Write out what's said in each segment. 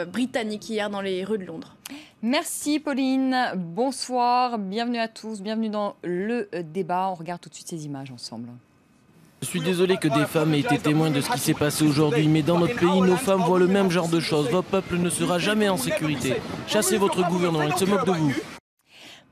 britanniques hier dans les rues de Londres. Merci Pauline, bonsoir, bienvenue à tous, bienvenue dans le débat. On regarde tout de suite ces images ensemble. Je suis désolé que des femmes aient été témoins de ce qui s'est passé aujourd'hui, mais dans notre pays, nos femmes voient le même genre de choses. Votre peuple ne sera jamais en sécurité. Chassez votre gouvernement, il se moque de vous.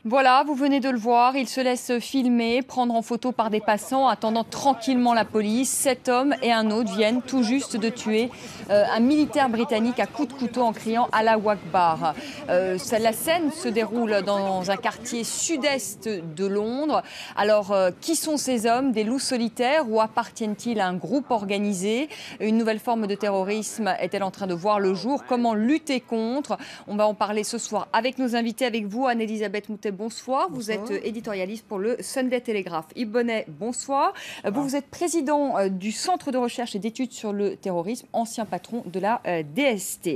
Voilà, vous venez de le voir, il se laisse filmer, prendre en photo par des passants, attendant tranquillement la police. 7 hommes et un autre viennent tout juste de tuer un militaire britannique à coups de couteau en criant « Allahu Akbar ». La scène se déroule dans un quartier sud-est de Londres. Alors, qui sont ces hommes? Des loups solitaires ou appartiennent-ils à un groupe organisé? Une nouvelle forme de terrorisme est-elle en train de voir le jour? Comment lutter contre? On va en parler ce soir avec nos invités, avec vous, Anne-Elisabeth Moutet. Bonsoir, vous êtes éditorialiste pour le Sunday Telegraph. Yves Bonnet, bonsoir. Vous êtes président du Centre de recherche et d'études sur le terrorisme, ancien patron de la DST.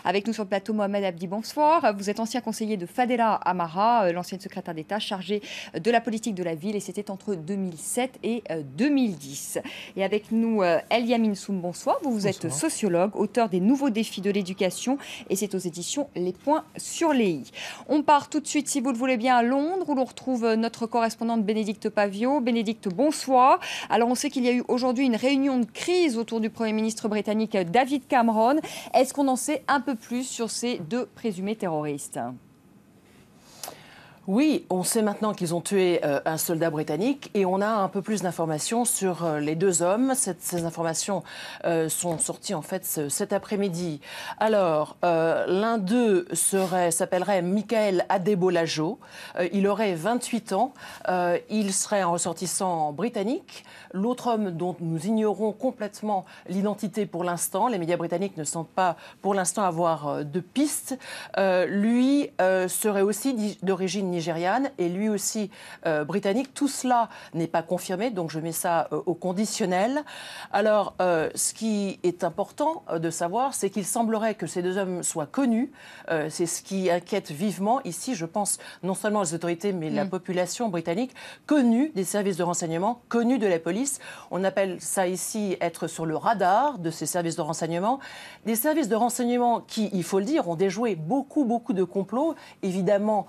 Avec nous sur le plateau, Mohamed Abdi, bonsoir. Vous êtes ancien conseiller de Fadela Amara, l'ancienne secrétaire d'État chargée de la politique de la ville, et c'était entre 2007 et 2010. Et avec nous, El Yamin Soum, bonsoir. Vous êtes sociologue, auteur des Nouveaux défis de l'éducation, et c'est aux éditions Les Points sur les i. On part tout de suite, si vous le voulez bien, à Londres, où l'on retrouve notre correspondante Bénédicte Pavio. Bénédicte, bonsoir. Alors, on sait qu'il y a eu aujourd'hui une réunion de crise autour du Premier ministre britannique David Cameron. Est-ce qu'on en sait un peu plus sur ces deux présumés terroristes ? Oui, on sait maintenant qu'ils ont tué un soldat britannique et on a un peu plus d'informations sur les deux hommes. Ces informations sont sorties en fait cet après-midi. Alors, l'un d'eux s'appellerait Michael Adebolajo. Il aurait 28 ans. Il serait un ressortissant britannique. L'autre homme dont nous ignorons complètement l'identité pour l'instant, les médias britanniques ne semblent pas pour l'instant avoir de pistes, lui serait aussi d'origine nigériane et lui aussi britannique. Tout cela n'est pas confirmé, donc je mets ça au conditionnel. Alors, ce qui est important de savoir, c'est qu'il semblerait que ces deux hommes soient connus. C'est ce qui inquiète vivement ici, je pense, non seulement les autorités, mais la population britannique, connus des services de renseignement, connus de la police. On appelle ça ici être sur le radar de ces services de renseignement. Des services de renseignement qui, il faut le dire, ont déjoué beaucoup de complots. Évidemment,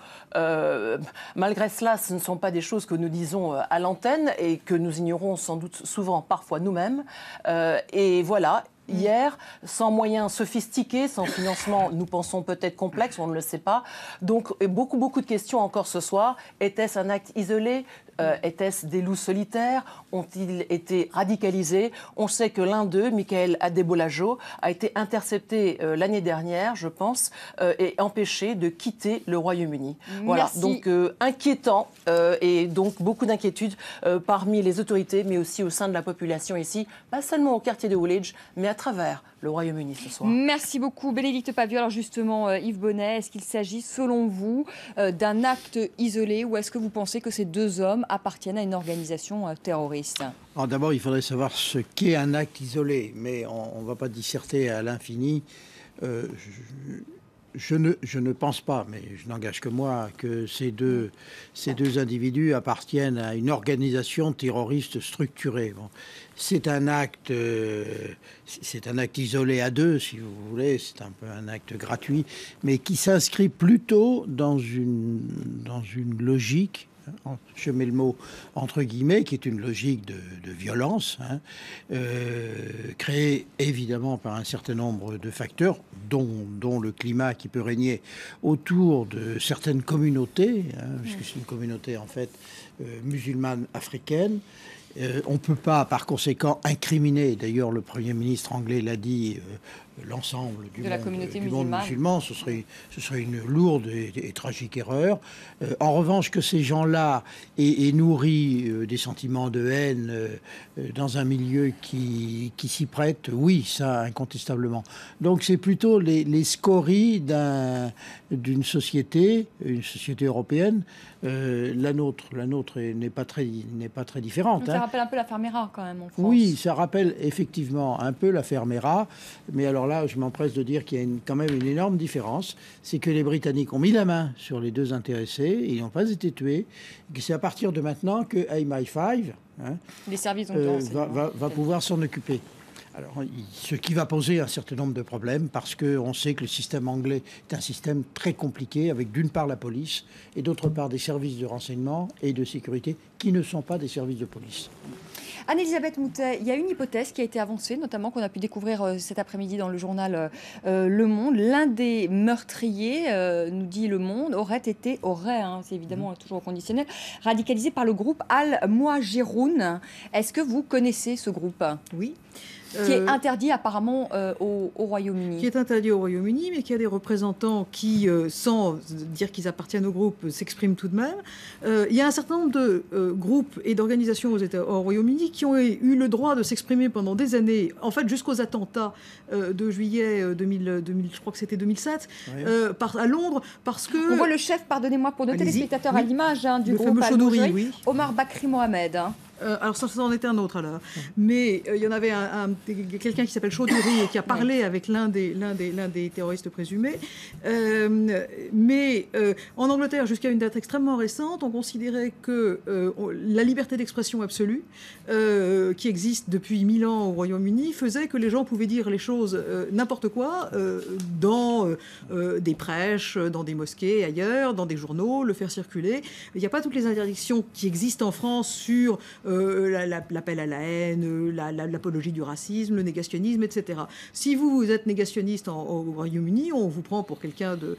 malgré cela, ce ne sont pas des choses que nous disons à l'antenne et que nous ignorons sans doute souvent, parfois nous-mêmes. Et voilà. Hier, sans moyens sophistiqués, sans financement, nous pensons peut-être complexe, on ne le sait pas. Donc, beaucoup de questions encore ce soir. Était-ce un acte isolé ? Étaient-ce des loups solitaires? Ont-ils été radicalisés? On sait que l'un d'eux, Michael Adebolajo, a été intercepté l'année dernière, je pense, et empêché de quitter le Royaume-Uni. Voilà, donc inquiétant et donc beaucoup d'inquiétudes parmi les autorités, mais aussi au sein de la population ici, pas seulement au quartier de Woolwich, mais à travers le Royaume-Uni ce soir. Merci beaucoup, Bénédicte Pavio. Alors justement, Yves Bonnet, est-ce qu'il s'agit, selon vous, d'un acte isolé ou est-ce que vous pensez que ces deux hommes appartiennent à une organisation terroriste? Alors d'abord, il faudrait savoir ce qu'est un acte isolé, mais on ne va pas disserter à l'infini. Je ne pense pas, mais je n'engage que moi, que ces deux individus appartiennent à une organisation terroriste structurée. Bon, c'est un acte isolé à deux, si vous voulez. C'est un peu un acte gratuit, mais qui s'inscrit plutôt dans une logique. Je mets le mot entre guillemets, qui est une logique de violence, créée évidemment par un certain nombre de facteurs, dont le climat qui peut régner autour de certaines communautés, puisque c'est une communauté en fait musulmane africaine. On ne peut pas, par conséquent, incriminer, d'ailleurs le Premier ministre anglais l'a dit, l'ensemble du monde musulman. Ce serait une lourde et tragique erreur. En revanche, que ces gens-là aient nourri des sentiments de haine dans un milieu qui s'y prête, oui, ça, incontestablement. Donc c'est plutôt les scories d'une société, une société européenne. La nôtre n'est pas très différente. Ça rappelle un peu l'affaire Mera quand même en France. Oui, ça rappelle effectivement un peu l'affaire Mera, mais alors là, je m'empresse de dire qu'il y a quand même une énorme différence, c'est que les Britanniques ont mis la main sur les deux intéressés, et ils n'ont pas été tués, et que c'est à partir de maintenant que MI5 les services va pouvoir s'en occuper. Alors, ce qui va poser un certain nombre de problèmes, parce qu'on sait que le système anglais est un système très compliqué, avec d'une part la police, et d'autre part des services de renseignement et de sécurité qui ne sont pas des services de police. Anne-Elisabeth Moutet, il y a une hypothèse qui a été avancée, notamment qu'on a pu découvrir cet après-midi dans le journal Le Monde. L'un des meurtriers, nous dit Le Monde, c'est évidemment toujours au conditionnel, radicalisé par le groupe Al-Muhajirun. Est-ce que vous connaissez ce groupe ? Oui. Qui est interdit apparemment au Royaume-Uni. Qui est interdit au Royaume-Uni, mais qui a des représentants qui, sans dire qu'ils appartiennent au groupe, s'expriment tout de même. Il y a un certain nombre de groupes et d'organisations au Royaume-Uni qui ont eu le droit de s'exprimer pendant des années, en fait jusqu'aux attentats de juillet 2000, je crois que c'était 2007, oui. À Londres, parce que... On voit le chef, pardonnez-moi pour nos téléspectateurs, à l'image du groupe fameux Chaudhuri, oui. Omar Bakri Mohamed. Alors ça en était un autre alors. Mais il y en avait quelqu'un qui s'appelle Chaudhuri et qui a parlé avec l'un des terroristes présumés. Mais en Angleterre, jusqu'à une date extrêmement récente, on considérait que la liberté d'expression absolue, qui existe depuis 1000 ans au Royaume-Uni, faisait que les gens pouvaient dire les choses n'importe quoi dans des prêches, dans des mosquées, ailleurs, dans des journaux, le faire circuler. Il n'y a pas toutes les interdictions qui existent en France sur l'appel à la haine, l'apologie du racisme, le négationnisme, etc. Si vous êtes négationniste au Royaume-Uni, on vous prend pour quelqu'un de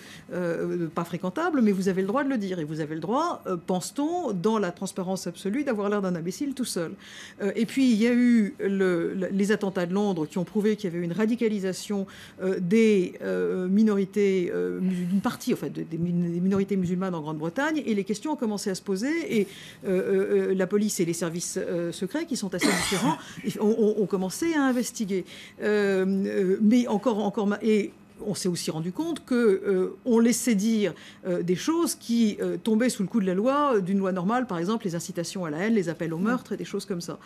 pas fréquentable, mais vous avez le droit de le dire. Et vous avez le droit, pense-t-on, dans la transparence absolue, d'avoir l'air d'un imbécile tout seul. Et puis, il y a eu les attentats de Londres qui ont prouvé qu'il y avait une radicalisation des minorités, d'une partie, en fait, des minorités musulmanes en Grande-Bretagne, et les questions ont commencé à se poser, et la police et les services secrets, qui sont assez différents, ont commencé à investiguer. Mais et on s'est aussi rendu compte qu'on laissait dire des choses qui tombaient sous le coup de la loi, d'une loi normale, par exemple les incitations à la haine, les appels au meurtre et des choses comme ça.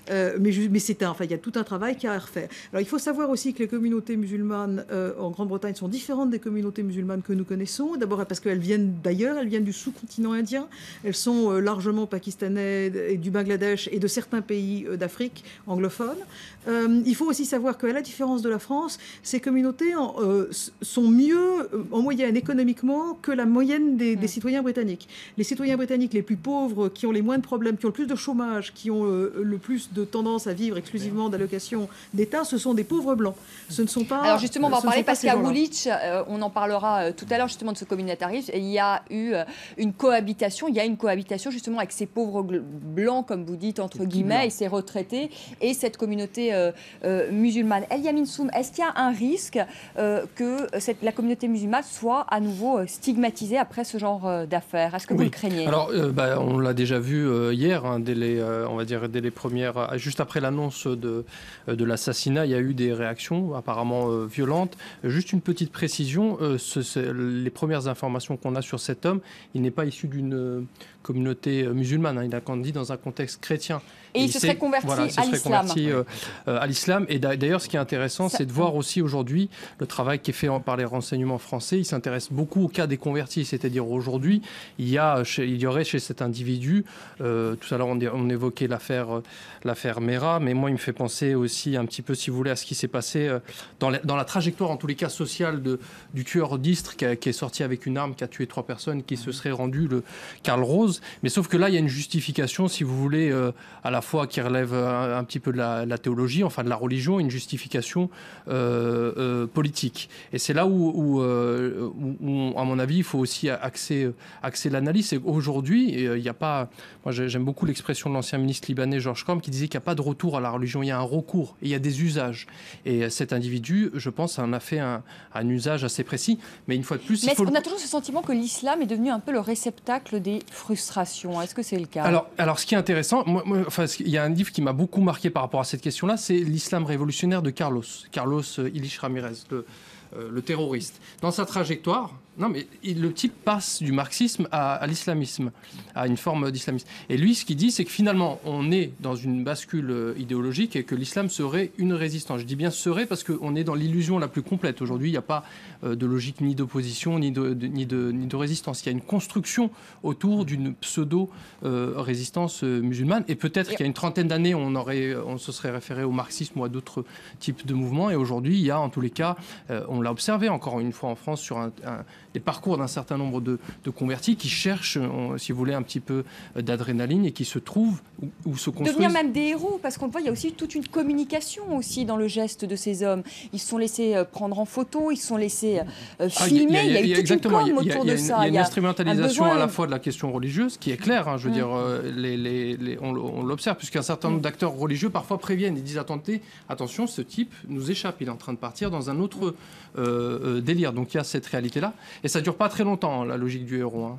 Mais il y a tout un travail qui a à refaire. Alors il faut savoir aussi que les communautés musulmanes en Grande-Bretagne sont différentes des communautés musulmanes que nous connaissons. D'abord parce qu'elles viennent d'ailleurs, elles viennent du sous-continent indien. Elles sont largement pakistanais et du Bangladesh et de certains pays d'Afrique anglophones. Il faut aussi savoir qu'à la différence de la France, ces communautés sont mieux en moyenne économiquement que la moyenne des citoyens britanniques. Les citoyens britanniques les plus pauvres, qui ont les moins de problèmes, qui ont le plus de chômage, qui ont le plus de tendance à vivre exclusivement d'allocations d'État, ce sont des pauvres blancs. Ce ne sont pas... Alors justement, on va en parler parce qu'à Woolwich, on en parlera tout à l'heure justement de ce communautarisme, et il y a eu une cohabitation justement avec ces pauvres blancs, comme vous dites, entre guillemets, et ces retraités, et cette communauté musulmane. El Yamin Soum, est-ce qu'il y a un risque que la communauté musulmane soit à nouveau stigmatisée après ce genre d'affaires? Est-ce que vous le craignez? Alors, on l'a déjà vu hier, dès les premières, juste après l'annonce de l'assassinat, il y a eu des réactions apparemment violentes. Juste une petite précision, les premières informations qu'on a sur cet homme, il n'est pas issu d'une communauté musulmane, il a grandi dans un contexte chrétien. Et il se serait converti à l'islam. Et d'ailleurs, ce qui est intéressant, c'est de voir aussi aujourd'hui le travail qui est fait par les renseignements français. Il s'intéresse beaucoup au cas des convertis. C'est-à-dire aujourd'hui, il y aurait chez cet individu, tout à l'heure on évoquait l'affaire Mera, mais moi il me fait penser aussi un petit peu, si vous voulez, à ce qui s'est passé dans la trajectoire, en tous les cas sociale, du tueur d'Istres qui est sorti avec une arme, qui a tué 3 personnes, qui se serait rendu, le Karl Rose. Mais sauf que là, il y a une justification, si vous voulez, à la fois qui relève un petit peu de la théologie, enfin de la religion, une justification politique. Et c'est là où, à mon avis, il faut aussi axer l'analyse. Et aujourd'hui, il n'y a pas... Moi, j'aime beaucoup l'expression de l'ancien ministre libanais Georges Corm qui disait qu'il n'y a pas de retour à la religion, il y a un recours et il y a des usages. Et cet individu, je pense, en a fait un usage assez précis. Mais une fois de plus... Mais on a toujours ce sentiment que l'islam est devenu un peu le réceptacle des frustrations. Est-ce que c'est le cas? Alors, ce qui est intéressant, il y a un livre qui m'a beaucoup marqué par rapport à cette question-là, c'est l'islam révolutionnaire de Carlos Illich Ramirez, le terroriste. Dans sa trajectoire, le type passe du marxisme à l'islamisme, à une forme d'islamisme. Et lui, ce qu'il dit, c'est que finalement, on est dans une bascule idéologique et que l'islam serait une résistance. Je dis bien serait parce qu'on est dans l'illusion la plus complète. Aujourd'hui, il n'y a pas de logique ni d'opposition, ni de résistance. Il y a une construction autour d'une une pseudo-résistance musulmane. Et peut-être qu'il y a une trentaine d'années, on se serait référé au marxisme ou à d'autres types de mouvements. Et aujourd'hui, il y a en tous les cas, on l'a observé encore une fois en France, sur les parcours d'un certain nombre de convertis qui cherchent, si vous voulez, un petit peu d'adrénaline et qui se trouvent ou se construisent. Devenir même des héros, parce qu'on le voit, il y a aussi toute une communication aussi dans le geste de ces hommes. Ils se sont laissés prendre en photo, ils se sont laissés filmer. Il y a eu toute une com autour de ça. Il y a une instrumentalisation à la fois de la question religieuse, qui est claire. Je veux dire, on l'observe, puisqu'un certain nombre d'acteurs religieux parfois préviennent et disent attention, ce type nous échappe, il est en train de partir dans un autre délire. Donc il y a cette réalité-là. Et ça ne dure pas très longtemps, la logique du héros.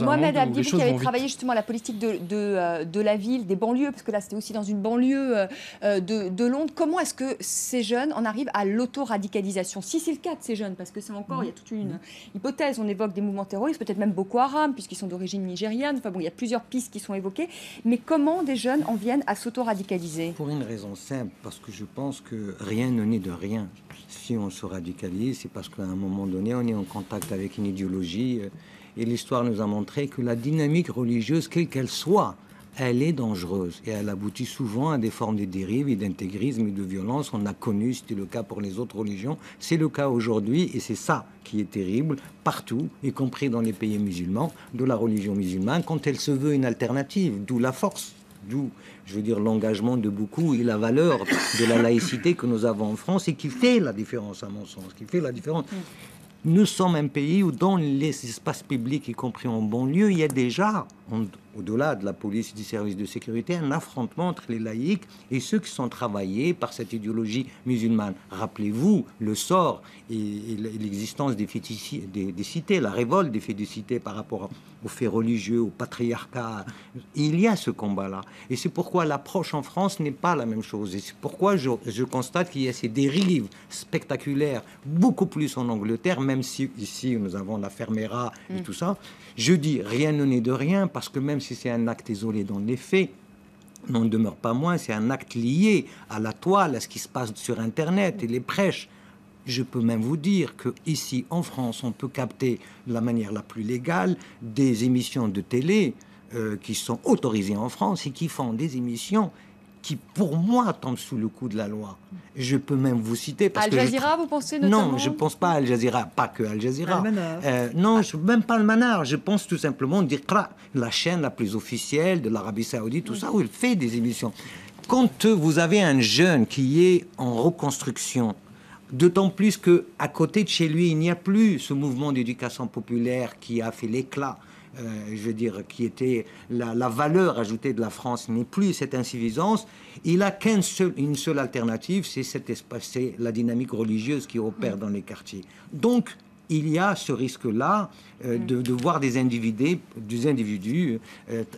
Mohamed Abdi, vous qui avez travaillé justement à la politique de la ville, des banlieues, parce que là c'était aussi dans une banlieue de Londres. Comment est-ce que ces jeunes en arrivent à l'auto-radicalisation? Si c'est le cas de ces jeunes, parce que c'est encore, il y a toute une hypothèse. On évoque des mouvements terroristes, peut-être même Boko Haram, puisqu'ils sont d'origine nigériane. Enfin bon, il y a plusieurs pistes qui sont évoquées. Mais comment des jeunes en viennent à s'auto-radicaliser? Pour une raison simple, parce que je pense que rien ne naît de rien. Si on se radicalise, c'est parce qu'à un moment donné, on est en contact avec une idéologie. Et l'histoire nous a montré que la dynamique religieuse, quelle qu'elle soit, elle est dangereuse. Et elle aboutit souvent à des formes de dérive et d'intégrisme et de violence. On a connu, c'était le cas pour les autres religions. C'est le cas aujourd'hui et c'est ça qui est terrible partout, y compris dans les pays musulmans, de la religion musulmane, quand elle se veut une alternative, d'où la force. D'où, je veux dire, l'engagement de beaucoup et la valeur de la laïcité que nous avons en France et qui fait la différence, à mon sens, qui fait la différence. Nous sommes un pays où, dans les espaces publics, y compris en banlieue, il y a déjà, au-delà de la police et des services de sécurité, un affrontement entre les laïcs et ceux qui sont travaillés par cette idéologie musulmane. Rappelez-vous le sort et l'existence des cités, la révolte des faits de cité par rapport aux faits religieux, au patriarcat. Il y a ce combat-là. Et c'est pourquoi l'approche en France n'est pas la même chose. Et c'est pourquoi je constate qu'il y a ces dérives spectaculaires, beaucoup plus en Angleterre, même si ici nous avons la Fermera et tout ça. Je dis rien ne naît de rien, parce que même si c'est un acte isolé dans les faits, n'en demeure pas moins, c'est un acte lié à la toile, à ce qui se passe sur Internet et les prêches. Je peux même vous dire qu'ici, en France, on peut capter de la manière la plus légale des émissions de télé qui sont autorisées en France et qui font des émissions qui, pour moi, tombent sous le coup de la loi. Je peux même vous citer... Al Jazeera, vous pensez notamment? Non, je ne pense pas à Al Jazeera, pas que Al Jazeera. Non, même pas le Manar. Je pense tout simplement d'Iqra, la chaîne la plus officielle de l'Arabie Saoudite, tout ça, où il fait des émissions. Quand vous avez un jeune qui est en reconstruction, d'autant plus qu'à côté de chez lui, il n'y a plus ce mouvement d'éducation populaire qui a fait l'éclat, je veux dire, qui était la valeur ajoutée de la France, n'est plus cette insuffisance. Il n'a une seule alternative, c'est cet espace, c'est la dynamique religieuse qui opère dans les quartiers. Donc, il y a ce risque-là de voir des individus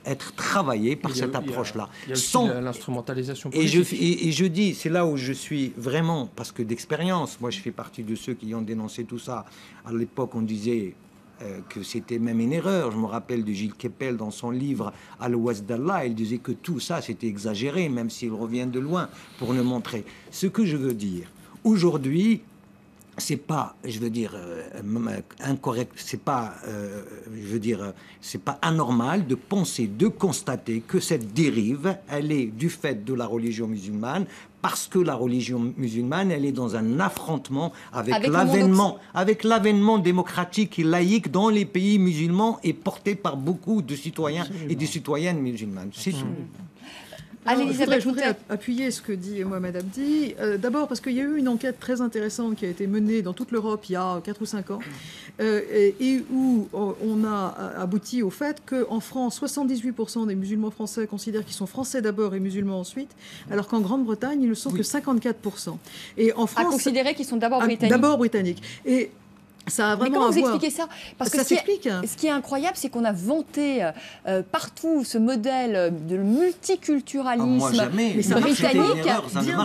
être travaillés par cette approche-là. Il y a aussi l'instrumentalisation politique. Et je dis, c'est là où je suis vraiment, parce que d'expérience, moi je fais partie de ceux qui ont dénoncé tout ça. À l'époque, on disait que c'était même une erreur. Je me rappelle de Gilles Kepel dans son livre « Al-Ouest d'Allah », il disait que tout ça c'était exagéré, même s'il revient de loin, pour nous montrer. Ce que je veux dire, aujourd'hui, c'est pas, je veux dire, incorrect, c'est pas, je veux dire, c'est pas anormal de penser, de constater que cette dérive, elle est du fait de la religion musulmane, parce que la religion musulmane, elle est dans un affrontement avec l'avènement démocratique et laïque dans les pays musulmans et porté par beaucoup de citoyens et de citoyennes musulmanes. C'est tout. Je voudrais appuyer ce que dit Mohamed Abdi. D'abord parce qu'il y a eu une enquête très intéressante qui a été menée dans toute l'Europe il y a 4 ou 5 ans et où on a abouti au fait qu'en France, 78% des musulmans français considèrent qu'ils sont français d'abord et musulmans ensuite, alors qu'en Grande-Bretagne, ils ne sont que 54%. Et en France, à considérer qu'ils sont d'abord britanniques. D'abord britanniques. Et ça a vraiment. Mais comment vous expliquez ça? Parce que s'explique. Ce qui est incroyable, c'est qu'on a vanté partout ce modèle de multiculturalisme britannique.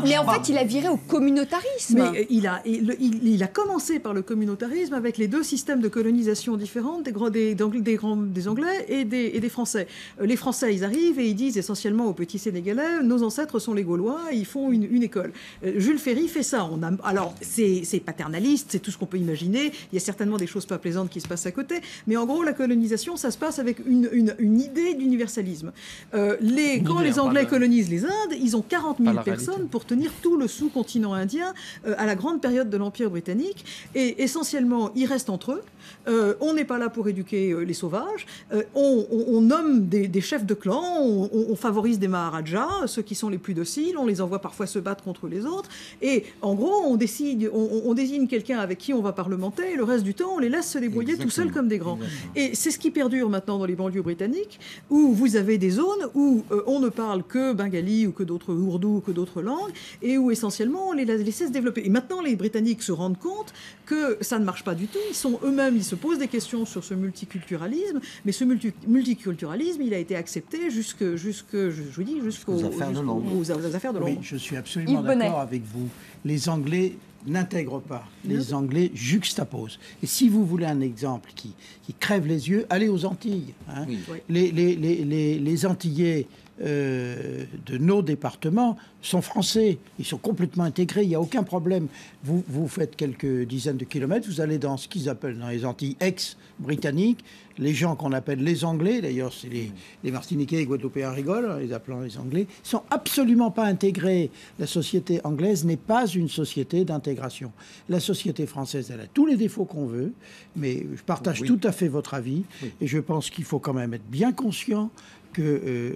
Mais en fait, il a viré au communautarisme. Mais il a commencé par le communautarisme avec les 2 systèmes de colonisation différents des Anglais et des Français. Les Français, ils arrivent et ils disent essentiellement aux petits Sénégalais, nos ancêtres sont les Gaulois, ils font une école. Jules Ferry fait ça. Alors, c'est paternaliste, c'est tout ce qu'on peut imaginer. Il y a certainement des choses pas plaisantes qui se passent à côté, mais en gros, la colonisation, ça se passe avec une idée d'universalisme. Quand les Anglais colonisent les Indes, ils ont 40 000 personnes pour tenir tout le sous-continent indien à la grande période de l'Empire britannique, et essentiellement, ils restent entre eux. On n'est pas là pour éduquer les sauvages. On nomme des chefs de clan, on favorise des maharajas, ceux qui sont les plus dociles, on les envoie parfois se battre contre les autres. Et en gros, on désigne quelqu'un avec qui on va parlementer, et le reste du temps, on les laisse se débrouiller tout seuls comme des grands. Et c'est ce qui perdure maintenant dans les banlieues britanniques, où vous avez des zones où on ne parle que bengali ou que d'autres ourdou ou que d'autres langues, et où essentiellement on les laisse se développer. Et maintenant, les Britanniques se rendent compte que ça ne marche pas du tout. Ils sont eux-mêmes, ils se posent des questions sur ce multiculturalisme, mais ce multiculturalisme, il a été accepté jusqu'aux affaires de Londres. Oui, je suis absolument d'accord avec vous. Les Anglais n'intègrent pas. Les Anglais juxtaposent. Et si vous voulez un exemple qui crève les yeux, allez aux Antilles. Hein. Oui. Les Antillais de nos départements sont français. Ils sont complètement intégrés. Il n'y a aucun problème. Vous faites quelques dizaines de kilomètres, vous allez dans ce qu'ils appellent dans les Antilles ex-britanniques, les gens qu'on appelle les Anglais, d'ailleurs c'est les Martiniquais, les Guadeloupéens rigolent, les appelant les Anglais, ils sont absolument pas intégrés. La société anglaise n'est pas une société d'intégration. La société française, elle a tous les défauts qu'on veut, mais je partage tout à fait votre avis, et je pense qu'il faut quand même être bien conscient que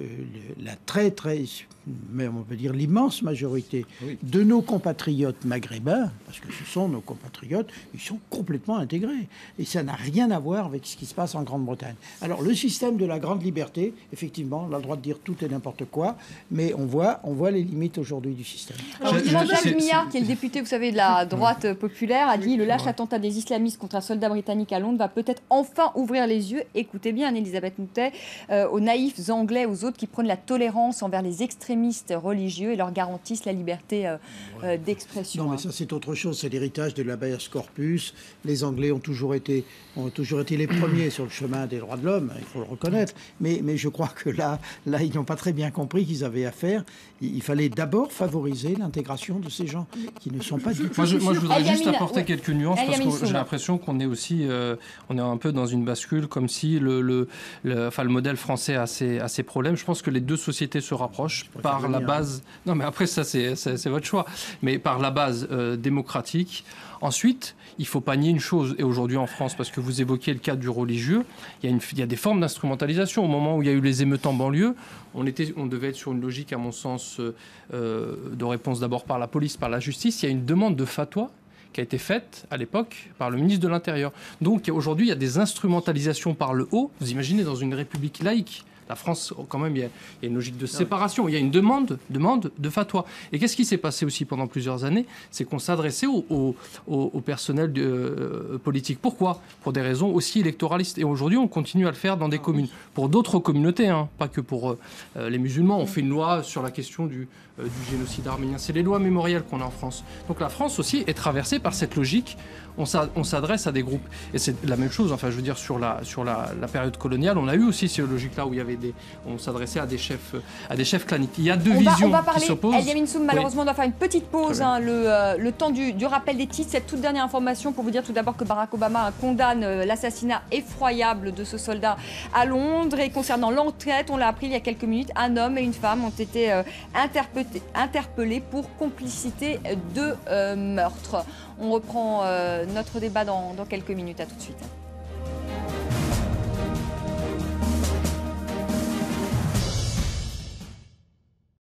mais on peut dire l'immense majorité de nos compatriotes maghrébins, parce que ce sont nos compatriotes, ils sont complètement intégrés. Et ça n'a rien à voir avec ce qui se passe en Grande-Bretagne. Alors le système de la grande liberté, effectivement, on a le droit de dire tout et n'importe quoi, mais on voit les limites aujourd'hui du système. Alors justement, Jacques Millard, qui est le député, vous savez, de la droite populaire, a dit « Le lâche attentat des islamistes contre un soldat britannique à Londres va peut-être enfin ouvrir les yeux ». Écoutez bien, Elisabeth Moutet, aux naïfs Anglais, aux autres qui prônent la tolérance envers les extrémistes religieux et leur garantissent la liberté d'expression. Non, mais ça c'est autre chose, c'est l'héritage de l'habeas corpus. Les Anglais ont toujours été les premiers sur le chemin des droits de l'homme, il faut le reconnaître. Mais je crois que là, ils n'ont pas très bien compris qu'ils avaient affaire. Il fallait d'abord favoriser l'intégration de ces gens qui ne sont pas du tout... Moi, je voudrais juste apporter quelques nuances, parce que j'ai l'impression qu'on est aussi on est un peu dans une bascule, comme si le modèle français a ses problèmes. Je pense que les deux sociétés se rapprochent par la base... Non, mais après, ça, c'est votre choix. Mais par la base démocratique. Ensuite, il ne faut pas nier une chose, et aujourd'hui en France, parce que vous évoquiez le cas du religieux, il y a des formes d'instrumentalisation. Au moment où il y a eu les émeutes en banlieue, on devait être sur une logique, à mon sens, de réponse d'abord par la police, par la justice. Il y a une demande de fatwa qui a été faite à l'époque par le ministre de l'Intérieur. Donc aujourd'hui, il y a des instrumentalisations par le haut. Vous imaginez, dans une république laïque, la France, quand même, il y a une logique de séparation. Il y a une demande de fatwa. Et qu'est-ce qui s'est passé aussi pendant plusieurs années? C'est qu'on s'adressait au personnel politique. Pourquoi? Pour des raisons aussi électoralistes. Et aujourd'hui, on continue à le faire dans des communes. Pour d'autres communautés, hein, pas que pour les musulmans. On fait une loi sur la question du génocide arménien. C'est les lois mémorielles qu'on a en France. Donc la France aussi est traversée par cette logique. On s'adresse à des groupes. Et c'est la même chose, enfin, je veux dire, sur la période coloniale, on a eu aussi ces logiques-là où on s'adressait à des chefs claniques. Il y a deux visions qui s'opposent. Eliamine Soum, malheureusement, on doit faire une petite pause. Hein, le temps du rappel des titres. Cette toute dernière information pour vous dire tout d'abord que Barack Obama condamne l'assassinat effroyable de ce soldat à Londres. Et concernant l'enquête, on l'a appris il y a quelques minutes, un homme et une femme ont été interpellés pour complicité de meurtre. On reprend notre débat dans quelques minutes. À tout de suite.